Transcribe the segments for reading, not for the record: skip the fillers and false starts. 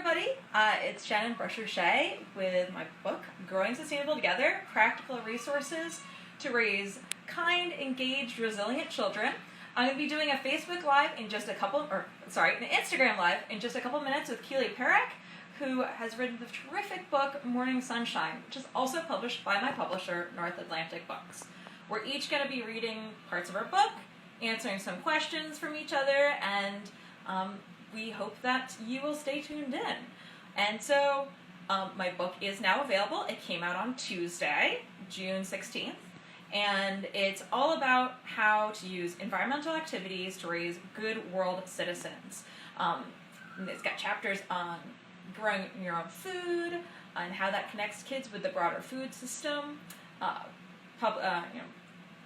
everybody. It's Shannon Brescher Shea with my book, Growing Sustainable Together, Practical Resources to Raise Kind, Engaged, Resilient Children. I'm going to be doing a Facebook Live in just a couple, an Instagram Live in just a couple minutes with Keely Parrack, who has written the terrific book, Morning Sunshine, which is also published by my publisher, North Atlantic Books. We're each going to be reading parts of our book, answering some questions from each other, and we hope that you will stay tuned in. And so my book is now available. It came out on Tuesday, June 16th, and it's all about how to use environmental activities to raise good world citizens. It's got chapters on growing your own food, and how that connects kids with the broader food system,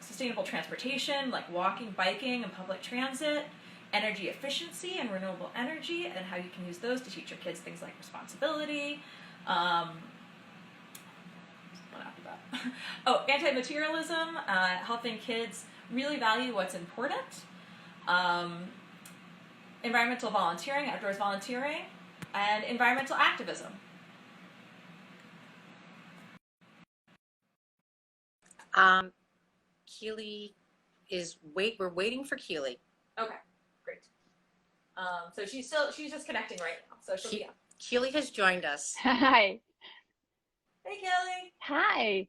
sustainable transportation like walking, biking, and public transit, energy efficiency and renewable energy, and how you can use those to teach your kids things like responsibility. Anti-materialism, helping kids really value what's important. Environmental volunteering, outdoors volunteering, and environmental activism. Keely we're waiting for Keely. Okay, great. So she's just connecting right now. So she'll be on. Keely has joined us. Hi. Hey, Kelly. Hi.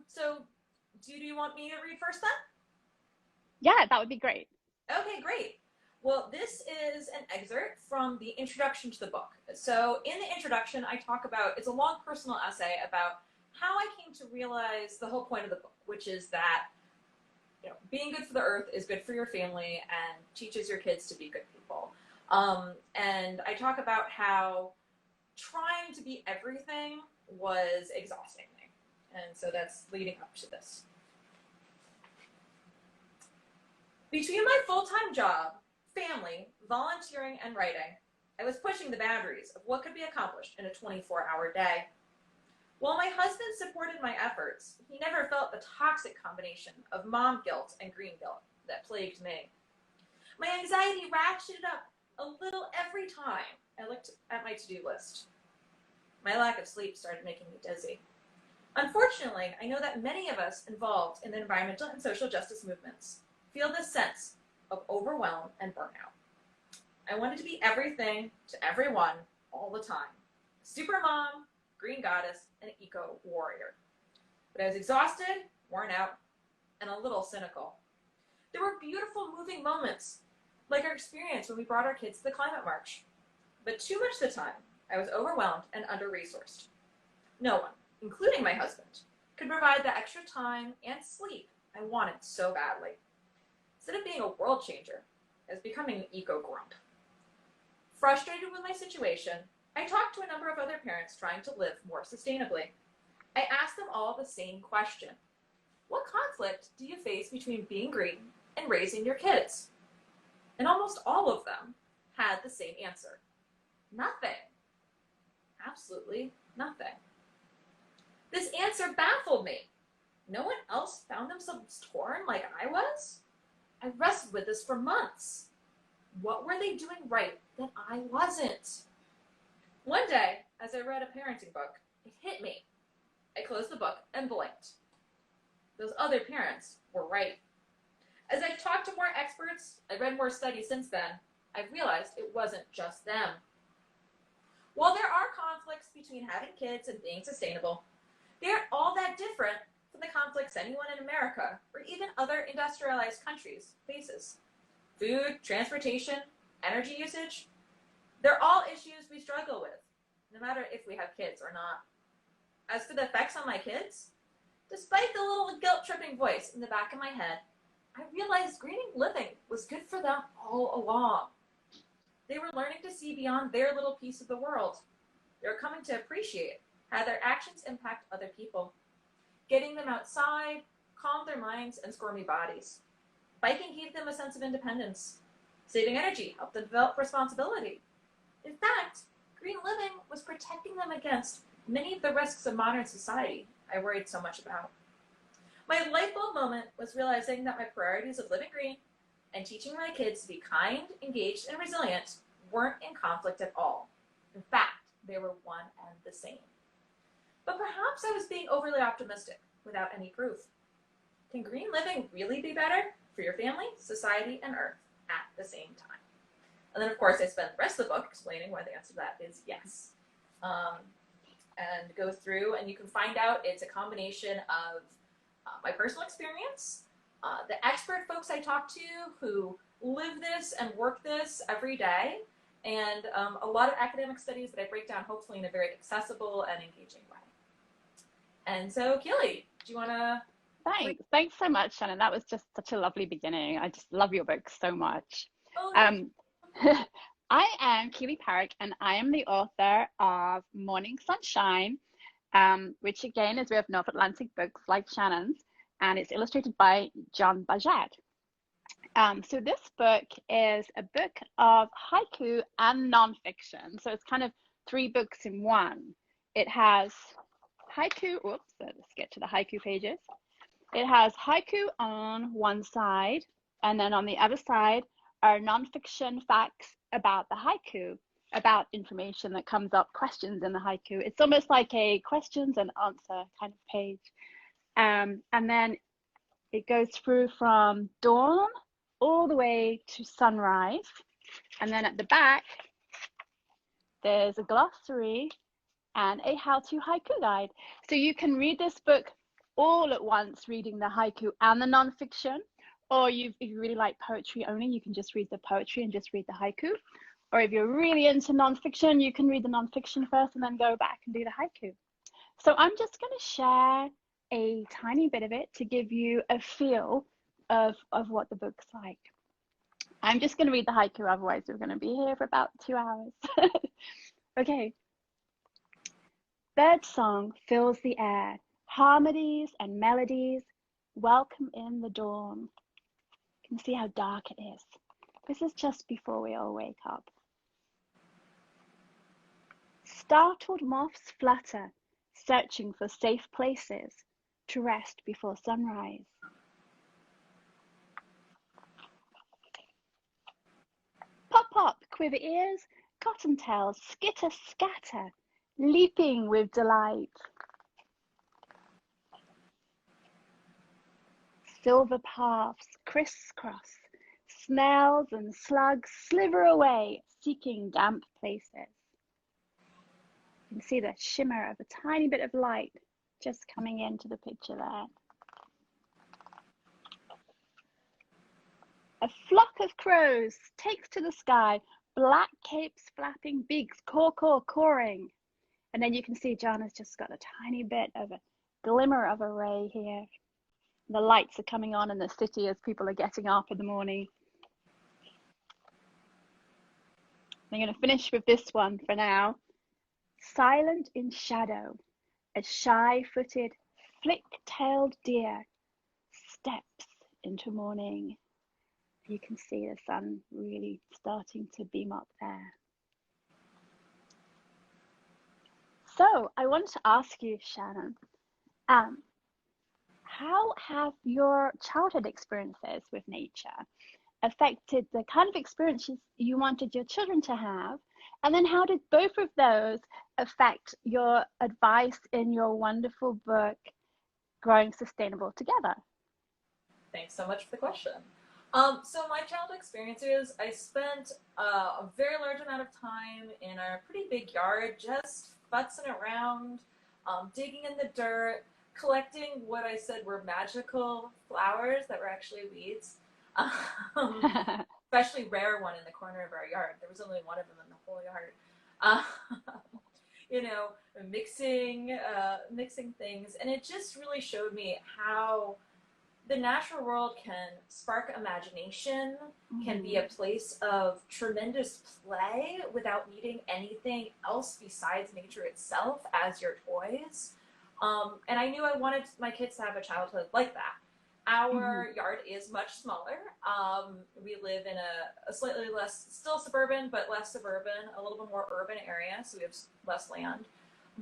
So do you want me to read first then? Yeah, that would be great. Okay, great. Well, this is an excerpt from the introduction to the book. So in the introduction, I talk about, it's a long personal essay about how I came to realize the whole point of the book, which is that being good for the earth is good for your family and teaches your kids to be good people. And I talk about how trying to be everything was exhausting me. And so that's leading up to this. Between my full-time job, family, volunteering, and writing, I was pushing the boundaries of what could be accomplished in a 24-hour day. While my husband supported my efforts, he never felt the toxic combination of mom guilt and green guilt that plagued me. My anxiety ratcheted up a little every time I looked at my to-do list. My lack of sleep started making me dizzy. Unfortunately, I know that many of us involved in the environmental and social justice movements feel this sense of overwhelm and burnout. I wanted to be everything to everyone all the time. Super mom, green goddess, and eco warrior. But I was exhausted, worn out, and a little cynical. There were beautiful, moving moments, like our experience when we brought our kids to the climate march. But too much of the time, I was overwhelmed and under-resourced. No one, including my husband, could provide the extra time and sleep I wanted so badly. Instead of being a world changer, I was becoming an eco-grump. Frustrated with my situation, I talked to a number of other parents trying to live more sustainably. I asked them all the same question. What conflict do you face between being green and raising your kids? And almost all of them had the same answer. Nothing. Absolutely nothing. This answer baffled me. No one else found themselves torn like I was? I wrestled with this for months. What were they doing right that I wasn't? One day, as I read a parenting book, it hit me. I closed the book and blinked. Those other parents were right. As I've talked to more experts, I read more studies since then, I've realized it wasn't just them. While there are conflicts between having kids and being sustainable, they aren't all that different from the conflicts anyone in America or even other industrialized countries faces. Food, transportation, energy usage, they're all issues we struggle with, no matter if we have kids or not. As for the effects on my kids, despite the little guilt-tripping voice in the back of my head, I realized green living was good for them all along. They were learning to see beyond their little piece of the world. They were coming to appreciate how their actions impact other people. Getting them outside calmed their minds and squirmy bodies. Biking gave them a sense of independence. Saving energy helped them develop responsibility. In fact, green living was protecting them against many of the risks of modern society I worried so much about. My light bulb moment was realizing that my priorities of living green and teaching my kids to be kind, engaged, and resilient weren't in conflict at all. In fact, they were one and the same. But perhaps I was being overly optimistic without any proof. Can green living really be better for your family, society, and Earth at the same time? And then, of course, I spent the rest of the book explaining why the answer to that is yes. And go through, and you can find out it's a combination of my personal experience, the expert folks I talk to who live this and work this every day, and a lot of academic studies that I break down hopefully in a very accessible and engaging way. And so, Keely, do you want to... Thanks so much, Shannon. That was just such a lovely beginning. I just love your book so much. Oh, I am Keely Parrack, and I am the author of Morning Sunshine, which again is with North Atlantic Books like Shannon's, and it's illustrated by John Bajad. So this book is a book of haiku and nonfiction. So it's kind of 3 books in one. It has haiku, let's get to the haiku pages. It has haiku on one side, and then on the other side are nonfiction facts about the haiku, about information that comes up, questions in the haiku. It's almost like a questions and answer kind of page. And then it goes through from dawn all the way to sunrise. And then at the back, there's a glossary and a how-to haiku guide. So you can read this book all at once, reading the haiku and the nonfiction. Or if you really like poetry only, you can just read the poetry and just read the haiku. Or if you're really into nonfiction, you can read the nonfiction first and then go back and do the haiku. So I'm just going to share a tiny bit of it to give you a feel of what the book's like. I'm just going to read the haiku, otherwise we're going to be here for about 2 hours. Okay. Birdsong fills the air, harmonies and melodies welcome in the dawn. You can see how dark it is. This is just before we all wake up. Startled moths flutter, searching for safe places to rest before sunrise. Pop, pop, quiver ears, cottontails skitter, scatter, leaping with delight. Silver paths crisscross, snails and slugs slither away, seeking damp places. You can see the shimmer of a tiny bit of light just coming into the picture there. A flock of crows takes to the sky, black capes flapping, beaks caw caw cawing. And then you can see John has just got a tiny bit of a glimmer of a ray here. The lights are coming on in the city as people are getting up in the morning. I'm going to finish with this one for now. Silent in shadow, a shy-footed, flick-tailed deer steps into morning. You can see the sun really starting to beam up there. So I wanted to ask you, Shannon, how have your childhood experiences with nature affected the kind of experiences you wanted your children to have? And then how did both of those affect your advice in your wonderful book, Growing Sustainable Together? Thanks so much for the question. So my childhood experiences, I spent a very large amount of time in a pretty big yard, just futzing around, digging in the dirt, collecting what I said were magical flowers that were actually weeds. Especially rare one in the corner of our yard. There was only one of them in the whole yard. You know, mixing things, and it just really showed me how the natural world can spark imagination, can be a place of tremendous play without needing anything else besides nature itself as your toys. And I knew I wanted my kids to have a childhood like that. Our yard is much smaller. We live in a slightly less, still suburban, but less suburban, a little bit more urban area, so we have less land.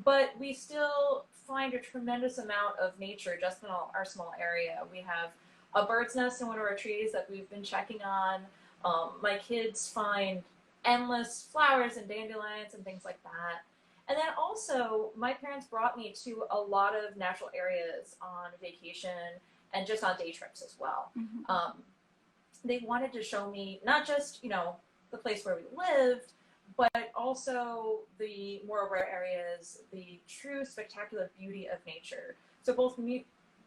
But we still find a tremendous amount of nature just in our small area. We have a bird's nest in one of our trees that we've been checking on. My kids find endless flowers and dandelions and things like that. And then also, my parents brought me to a lot of natural areas on vacation and just on day trips as well. They wanted to show me not just, the place where we lived, but also the more rare areas, the true spectacular beauty of nature. So both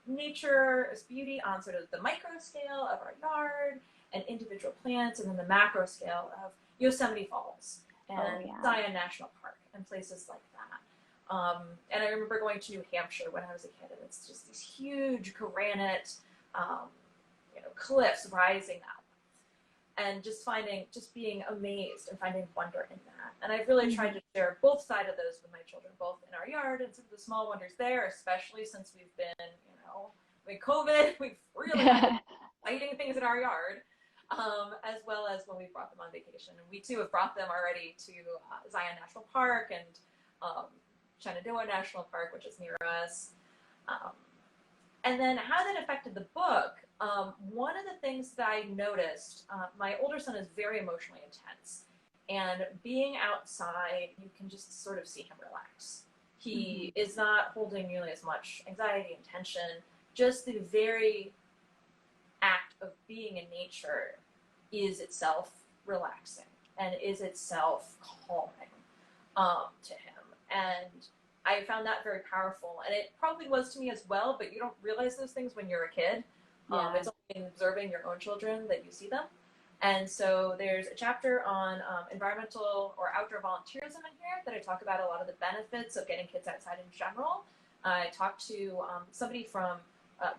nature as beauty on sort of the micro scale of our yard and individual plants, and then the macro scale of Yosemite Falls and Zion National Park and places like that. And I remember going to New Hampshire when I was a kid, and it's just these huge granite, cliffs rising up, and just being amazed and finding wonder in that. And I've really tried to share both sides of those with my children, both in our yard and some of the small wonders there, especially since we've been, with COVID, we've really been fighting things in our yard, as well as when we brought them on vacation. And we too have brought them already to Zion National Park and Shenandoah National Park, which is near us. And then how that affected the book, one of the things that I noticed, my older son is very emotionally intense. And being outside, you can just sort of see him relax. He is not holding nearly as much anxiety and tension. Just the very act of being in nature is itself relaxing and is itself calming to him. And I found that very powerful. And it probably was to me as well, but you don't realize those things when you're a kid. It's only in observing your own children that you see them. And so there's a chapter on environmental or outdoor volunteerism in here that I talk about a lot of the benefits of getting kids outside in general. I talked to somebody from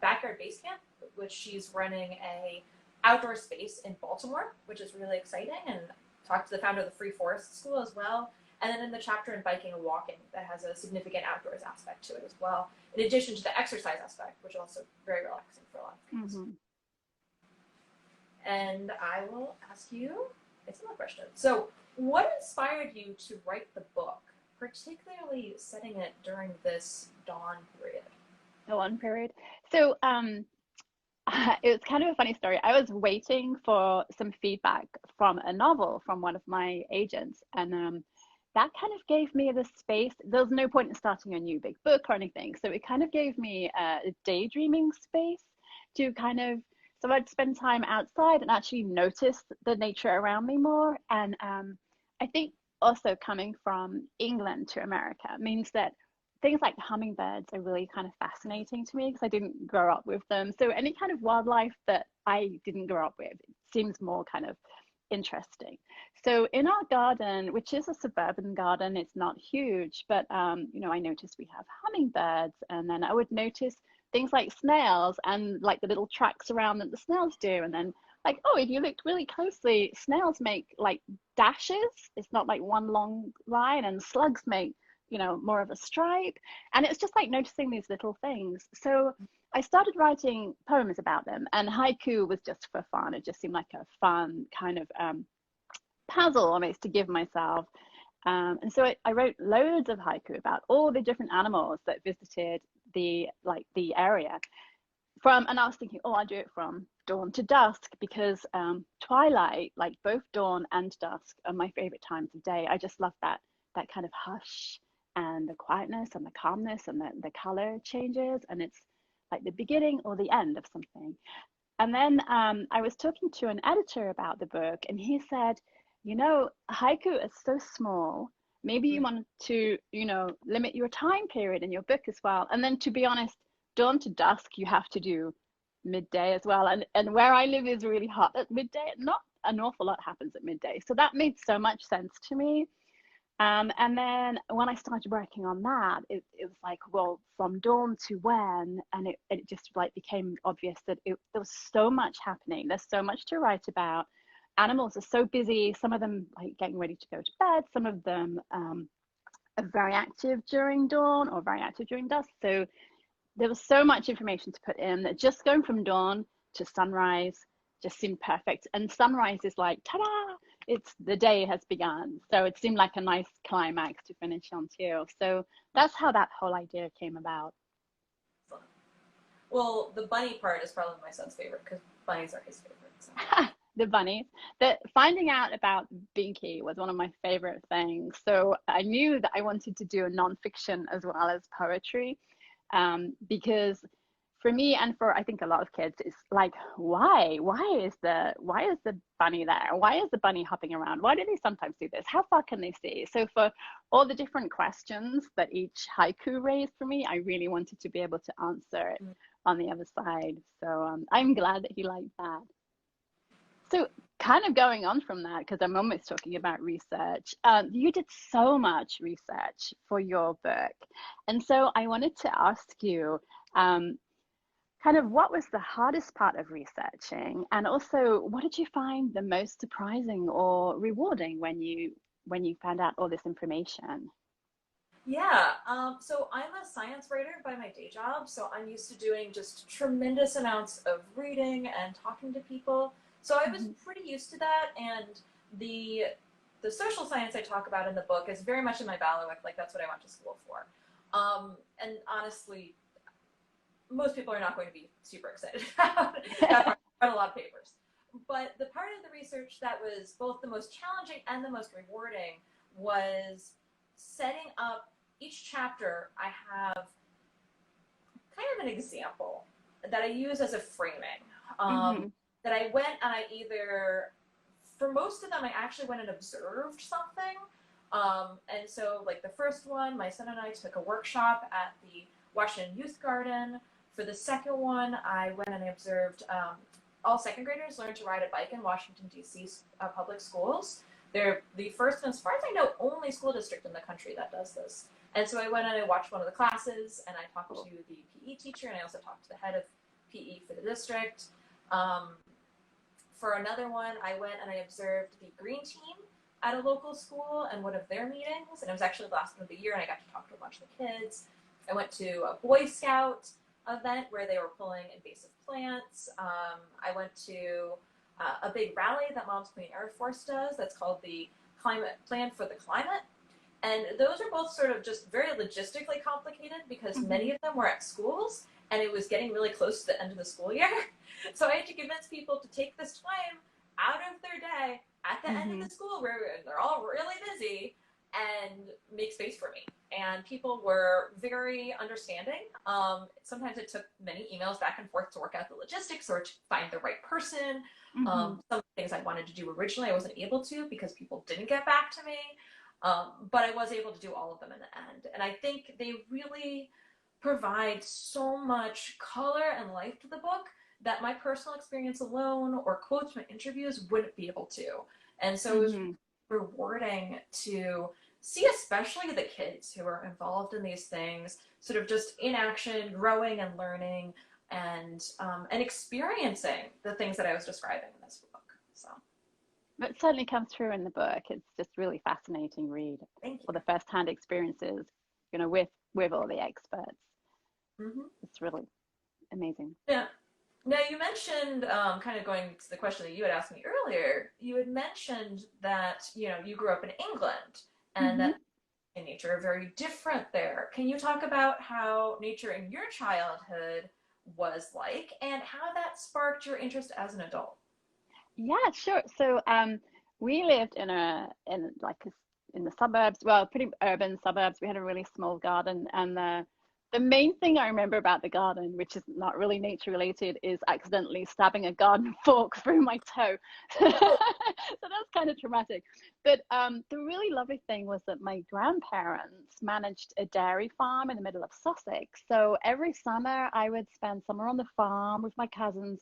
Backyard Base Camp, which she's running a outdoor space in Baltimore, which is really exciting, and talked to the founder of the Free Forest School as well. And then in the chapter in biking and walking, that has a significant outdoors aspect to it as well, in addition to the exercise aspect, which is also very relaxing for a lot of kids. And I will ask you a similar question. So what inspired you to write the book, particularly setting it during this dawn period? Dawn period. So it was kind of a funny story. I was waiting for some feedback from a novel from one of my agents, and that kind of gave me the space. There was no point in starting a new big book or anything, so it kind of gave me a daydreaming space to so I'd spend time outside and actually notice the nature around me more. And I think also coming from England to America means that things like hummingbirds are really kind of fascinating to me because I didn't grow up with them. So any kind of wildlife that I didn't grow up with, it seems more kind of interesting. So in our garden, which is a suburban garden, it's not huge, but I noticed we have hummingbirds, and then I would notice things like snails and like the little tracks around that the snails do. And then if you looked really closely, snails make like dashes. It's not like one long line, and slugs make, more of a stripe. And it's just like noticing these little things. So I started writing poems about them, and haiku was just for fun. It just seemed like a fun kind of puzzle almost to give myself. And so I wrote loads of haiku about all the different animals that visited the area. And I was thinking, I'll do it from dawn to dusk, because twilight, like both dawn and dusk, are my favorite times of day. I just love that kind of hush and the quietness and the calmness and the color changes, and it's like the beginning or the end of something. And then I was talking to an editor about the book, and he said, haiku is so small. Maybe you want to, limit your time period in your book as well. And then, to be honest, dawn to dusk, you have to do midday as well. And where I live is really hot at midday. Not an awful lot happens at midday. So that made so much sense to me. And then when I started working on that, it was like, well, from dawn to when, and it just like became obvious that there was so much happening. There's so much to write about. Animals are so busy. Some of them like getting ready to go to bed. Some of them are very active during dawn or very active during dusk. So there was so much information to put in that just going from dawn to sunrise just seemed perfect. And sunrise is like, ta-da! It's the day has begun. So it seemed like a nice climax to finish on too. So that's how that whole idea came about. Well, the bunny part is probably my son's favorite because bunnies are his favorite. So. the bunnies. That finding out about Binky was one of my favorite things. So I knew that I wanted to do a nonfiction as well as poetry, because for me and for I think a lot of kids, it's like, why is the bunny there? Why is the bunny hopping around? Why do they sometimes do this? How far can they see? So for all the different questions that each haiku raised for me, I really wanted to be able to answer it on the other side. So I'm glad that he liked that. So kind of going on from that, because I'm almost talking about research, you did so much research for your book. And so I wanted to ask you, kind of what was the hardest part of researching, and also what did you find the most surprising or rewarding when you found out all this information? Yeah, so I'm a science writer by my day job, so I'm used to doing just tremendous amounts of reading and talking to people. So I was pretty used to that, and the the social science I talk about in the book is very much in my bailiwick, like that's what I went to school for. And honestly, most people are not going to be super excited about that part. I read a lot of papers. But the part of the research that was both the most challenging and the most rewarding was setting up each chapter. I have kind of an example that I use as a framing. That I went and I either, for most of them, I actually went and observed something. And so, like the first one, my son and I took a workshop at the Washington Youth Garden. For the second one, I went and I observed all second graders learn to ride a bike in Washington, D.C. Public schools. They're the first, and as far as I know, only school district in the country that does this. And so I went and I watched one of the classes, and I talked to the PE teacher, and I also talked to the head of PE for the district. For another one, I went and I observed the green team at a local school and one of their meetings, and it was actually the last one of the year, and I got to talk to a bunch of the kids. I went to a Boy Scout event where they were pulling invasive plants. I went to a big rally that Mom's Queen Air Force does that's called the Climate Plan for the Climate. And those are both sort of just very logistically complicated because many of them were at schools and it was getting really close to the end of the school year. So I had to convince people to take this time out of their day at the end of the school where they're all really busy and make space for me. And people were very understanding. Sometimes it took many emails back and forth to work out the logistics or to find the right person. Some of the things I wanted to do originally, I wasn't able to because people didn't get back to me. But I was able to do all of them in the end. And I think they really provide so much color and life to the book that my personal experience alone or quotes from interviews wouldn't be able to. And so it was rewarding to see, especially the kids who are involved in these things, sort of just in action, growing and learning and experiencing the things that I was describing in this book. So it certainly comes through in the book. It's just really fascinating read for the first-hand experiences, you know, with all the experts. It's really amazing. Yeah. Now you mentioned, kind of going to the question that you had asked me earlier, you had mentioned that, you know, you grew up in England and that in nature are very different there. Can you talk about how nature in your childhood was like and how that sparked your interest as an adult? Yeah, sure. So we lived in the suburbs, well, pretty urban suburbs. We had a really small garden, and the main thing I remember about the garden, which is not really nature related, is accidentally stabbing a garden fork through my toe. So that's kind of traumatic. But the really lovely thing was that my grandparents managed a dairy farm in the middle of Sussex. So every summer I would spend summer on the farm with my cousins,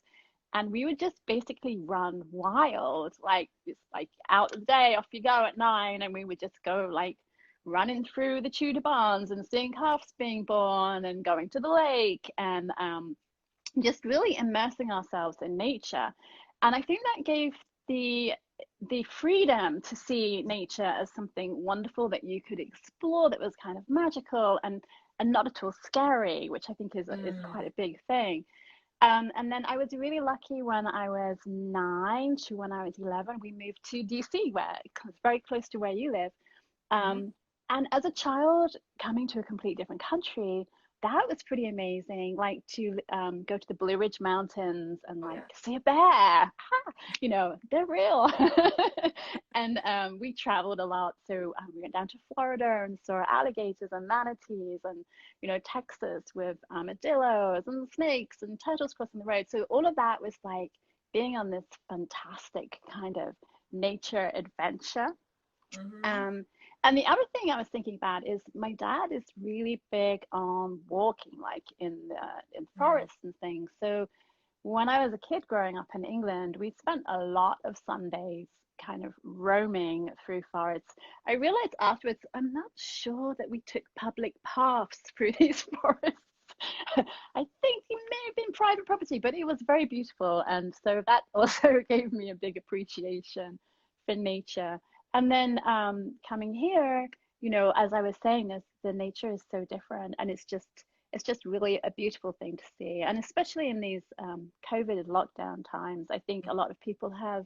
and we would just basically run wild, like it's like out of the day, off you go at 9, and we would just go like running through the Tudor barns and seeing calves being born and going to the lake and just really immersing ourselves in nature. And I think that gave the freedom to see nature as something wonderful that you could explore, that was kind of magical and not at all scary, which I think is quite a big thing. And then I was really lucky when I was 9 to when I was 11, we moved to DC, where it's very close to where you live. And as a child coming to a complete different country, that was pretty amazing. Like to go to the Blue Ridge Mountains and Oh like yeah. see a bear. Ha! You know, they're real. And we traveled a lot. So we went down to Florida and saw alligators and manatees and, you know, Texas with armadillos and snakes and turtles crossing the road. So all of that was like being on this fantastic kind of nature adventure. Mm-hmm. Um, and the other thing I was thinking about is my dad is really big on walking, like in Mm. forests and things. So when I was a kid growing up in England, we spent a lot of Sundays kind of roaming through forests. I realized afterwards, I'm not sure that we took public paths through these forests. I think it may have been private property, but it was very beautiful. And so that also gave me a big appreciation for nature. And then coming here, you know, as I was saying, the nature is so different, and it's just really a beautiful thing to see. And especially in these COVID lockdown times, I think a lot of people have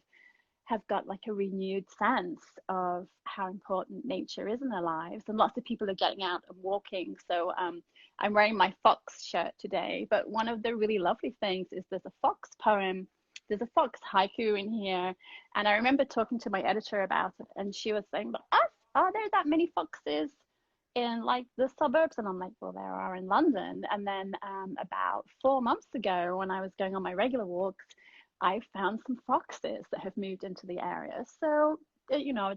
got like a renewed sense of how important nature is in their lives, and lots of people are getting out and walking. So I'm wearing my fox shirt today, but one of the really lovely things is there's a fox poem, there's a fox haiku in here, and I remember talking to my editor about it, and she was saying, but us, are there that many foxes in like the suburbs? And I'm like, well, there are in London. And then about 4 months ago, when I was going on my regular walks, I found some foxes that have moved into the area. So, you know,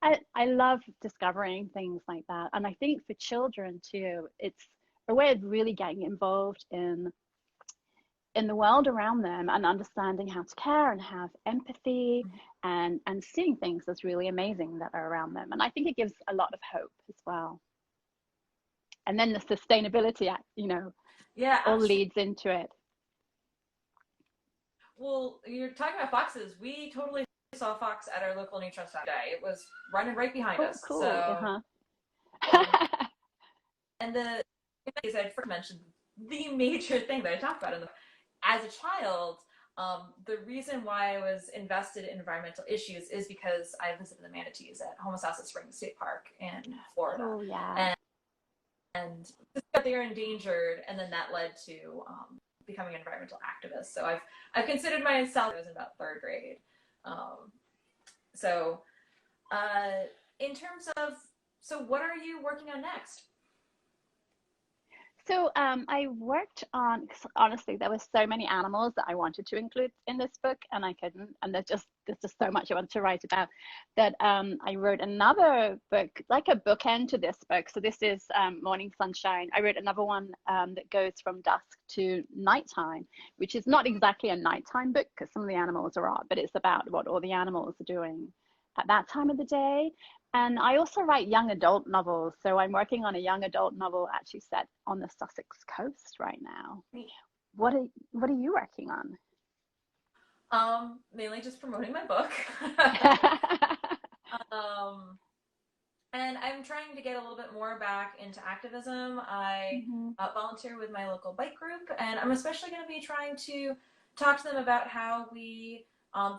I love discovering things like that. And I think for children too, it's a way of really getting involved in the world around them and understanding how to care and have empathy and seeing things as really amazing that are around them. And I think it gives a lot of hope as well. And then the sustainability, you know, Yeah, all absolutely. leads into it. Well, you're talking about foxes. We totally saw a fox at our local nature center today. It was running right behind Oh, us. cool. So, Uh-huh. um, and the as I first mentioned, the major thing that I talked about as a child, the reason why I was invested in environmental issues is because I visited the manatees at Homosassa Springs State Park in Florida, Oh, yeah. and they are endangered, and then that led to becoming an environmental activist. So I've considered myself. I was in about third grade. Um, so in terms of, so what are you working on next? So I worked on, 'cause honestly, there were so many animals that I wanted to include in this book, and I couldn't. And there's just so much I wanted to write about that I wrote another book, like a bookend to this book. So this is Morning Sunshine. I wrote another one that goes from dusk to nighttime, which is not exactly a nighttime book because some of the animals are out, but it's about what all the animals are doing at that time of the day. And I also write young adult novels. So I'm working on a young adult novel actually set on the Sussex coast right now. What are you working on? Mainly just promoting my book. um, and I'm trying to get a little bit more back into activism. I Mhm, volunteer with my local bike group, and I'm especially going to be trying to talk to them about how we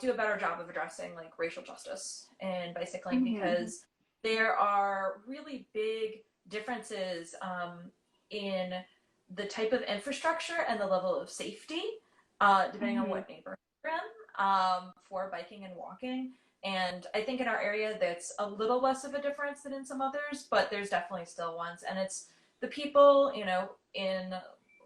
do a better job of addressing like racial justice in bicycling, mhm, mhm, because there are really big differences in the type of infrastructure and the level of safety, depending on mhm. what neighborhood you're in, for biking and walking. And I think in our area, that's a little less of a difference than in some others, but there's definitely still ones. And it's the people, you know, in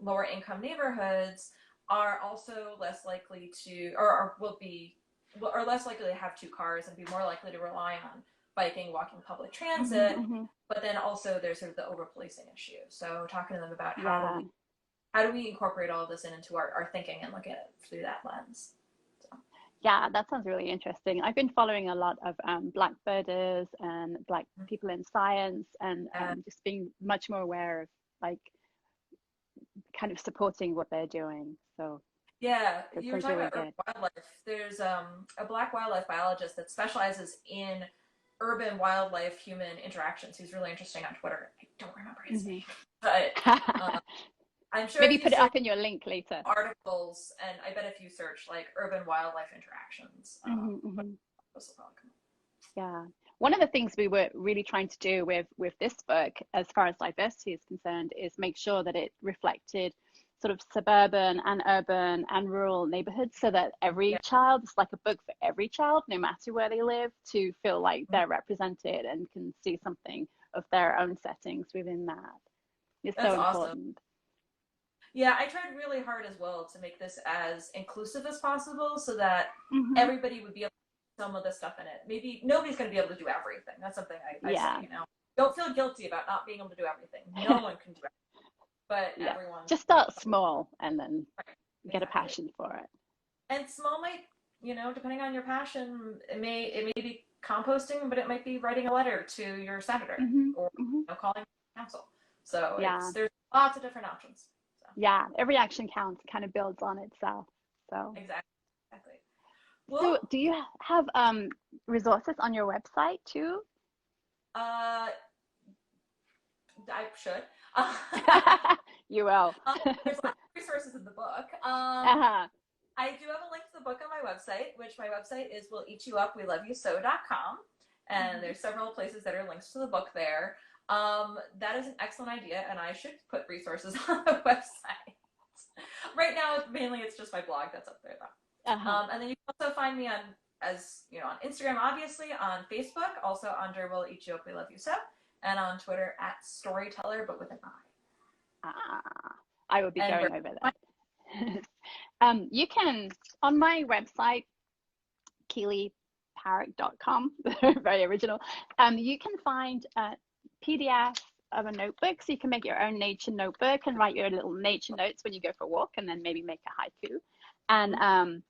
lower income neighborhoods are also less likely to, or will be, or less likely to have two cars and be more likely to rely on biking, walking, public Mhm, transit. mhm. But then also there's sort of the over policing issue. So talking to them about Yeah. how do we incorporate all of this into our thinking and look at it through that lens. So, Yeah, that sounds really interesting. I've been following a lot of Black birders and Black people in science, and just being much more aware of like kind of supporting what they're doing. So yeah, that you were sounds talking really about urban good. wildlife. There's a black wildlife biologist that specializes in urban wildlife human interactions. He's really interesting on Twitter. I don't remember his Hmm. name, but uh, I'm sure Maybe if you put it search up in your link later. articles, and I bet if you search like urban wildlife interactions, Hmm, hmm. this will probably come up. Yeah. one of the things we were really trying to do with this book, as far as diversity is concerned, is make sure that it reflected sort of suburban and urban and rural neighborhoods, so that every child, it's like a book for every child, no matter where they live, to feel like they're represented and can see something of their own settings within that. It's That's so awesome. important. Yeah, I tried really hard as well to make this as inclusive as possible so that Mm-hmm. everybody would be able to put some of the stuff in it. Maybe nobody's going to be able to do everything. That's something I Yeah. say, you know. Don't feel guilty about not being able to do everything. No one can do everything, but Yeah. everyone. Just start small and then get a Exactly. passion for it. And small might, you know, depending on your passion, it may be composting, but it might be writing a letter to your senator Mm-hmm. or Mm-hmm. you know, calling council. So Yeah. there's lots of different options. So. Yeah, every action counts, kind of builds on itself. So Exactly. Well, so do you have resources on your website too? I should. You will. There's lots of resources in the book. Uh-huh. I do have a link to the book on my website, which my website is we'll-eat-you-up-we-love-you-so.com. And there's several places that are links to the book there. That is an excellent idea, and I should put resources on the website. Right now, mainly it's just my blog that's up there, though. Uh-huh. And then you can also find me on Instagram, obviously, on Facebook, also under We'll Eat You Up, We Love You So, and on Twitter at Storyteller, but with an I. Ah, I will be And going over that. You can, on my website, keelyparrack.com, very original, you can find PDFs of a notebook, so you can make your own nature notebook and write your little nature notes when you go for a walk, and then maybe make a haiku. And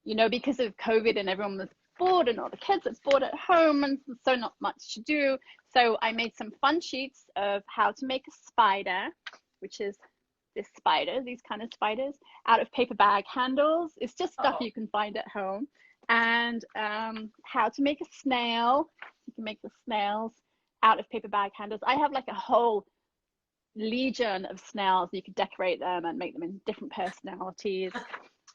you know, because of COVID and everyone was bored and all the kids are bored at home and so not much to do, so I made some fun sheets of how to make a spider, which is this spider, these kind of spiders, out of paper bag handles. It's just stuff you can find at home. And how to make a snail. You can make the snails out of paper bag handles. I have like a whole legion of snails. You could decorate them and make them in different personalities.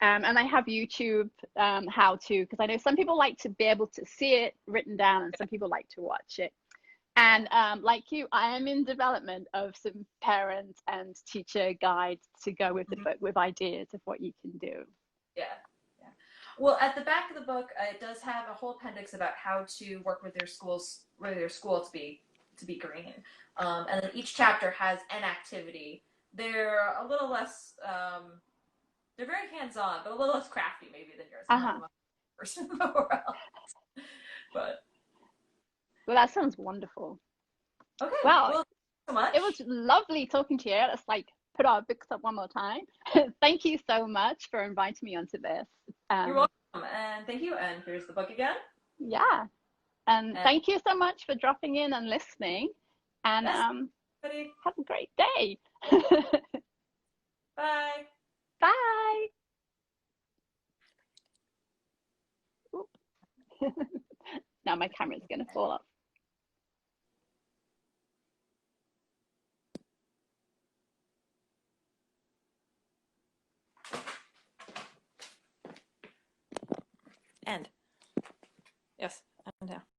And I have YouTube how to, because I know some people like to be able to see it written down and some people like to watch it. And like you, I am in development of some parent and teacher guides to go with the book, with ideas of what you can do. Yeah. Well, at the back of the book, it does have a whole appendix about how to work with your school to be green. And then each chapter has an activity. They're a little less. They're very hands-on, but a little less crafty maybe than yours. I'm not the most person in the world. But well, that sounds wonderful. Okay. Well, thank you so much. It was lovely talking to you. Let's like put our books up one more time. Thank you so much for inviting me onto this. You're welcome, and thank you. And here's the book again. Yeah, and thank you so much for dropping in and listening. And have a great day. Bye. Bye. Now my camera's going to fall off. End. Yes, and down.